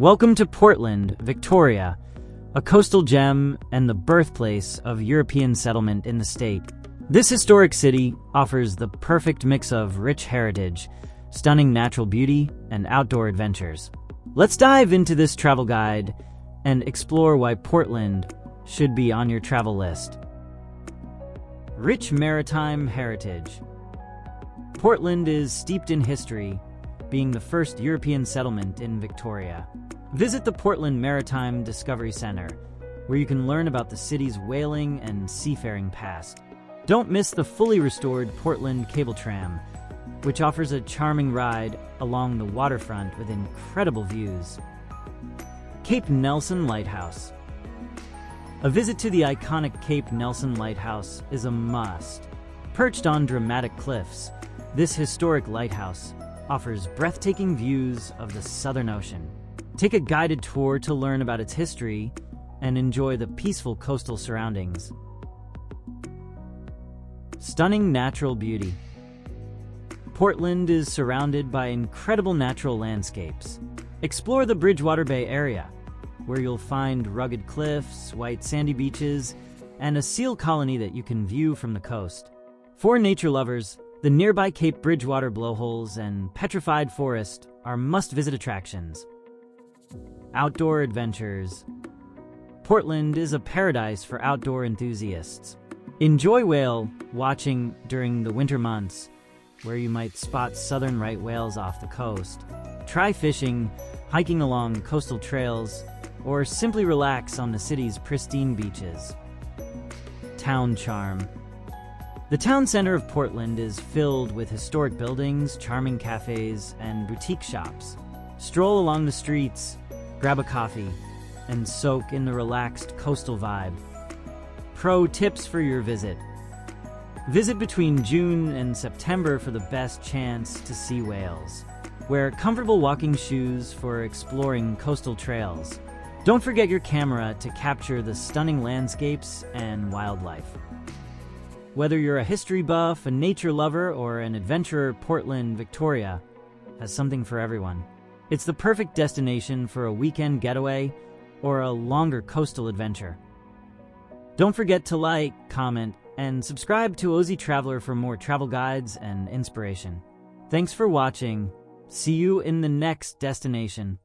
Welcome to Portland, Victoria, a coastal gem and the birthplace of European settlement in the state. This historic city offers the perfect mix of rich heritage, stunning natural beauty, and outdoor adventures. Let's dive into this travel guide and explore why Portland should be on your travel list. Rich maritime heritage. Portland is steeped in history, being the first European settlement in Victoria. Visit the Portland Maritime Discovery Center, where you can learn about the city's whaling and seafaring past. Don't miss the fully restored Portland Cable Tram, which offers a charming ride along the waterfront with incredible views. Cape Nelson Lighthouse. A visit to the iconic Cape Nelson Lighthouse is a must. Perched on dramatic cliffs, this historic lighthouse offers breathtaking views of the Southern Ocean. Take a guided tour to learn about its history and enjoy the peaceful coastal surroundings. Stunning natural beauty. Portland is surrounded by incredible natural landscapes. Explore the Bridgewater Bay area, where you'll find rugged cliffs, white sandy beaches, and a seal colony that you can view from the coast. For nature lovers, the nearby Cape Bridgewater blowholes and petrified forest are must-visit attractions. Outdoor adventures. Portland is a paradise for outdoor enthusiasts. Enjoy whale watching during the winter months, where you might spot southern right whales off the coast. Try fishing, hiking along coastal trails, or simply relax on the city's pristine beaches. Town charm. The town center of Portland is filled with historic buildings, charming cafes, and boutique shops. Stroll along the streets, grab a coffee, and soak in the relaxed coastal vibe. Pro tips for your visit. Visit between June and September for the best chance to see whales. Wear comfortable walking shoes for exploring coastal trails. Don't forget your camera to capture the stunning landscapes and wildlife. Whether you're a history buff, a nature lover, or an adventurer, Portland, Victoria has something for everyone. It's the perfect destination for a weekend getaway or a longer coastal adventure. Don't forget to like, comment, and subscribe to OziTraveler for more travel guides and inspiration. Thanks for watching. See you in the next destination.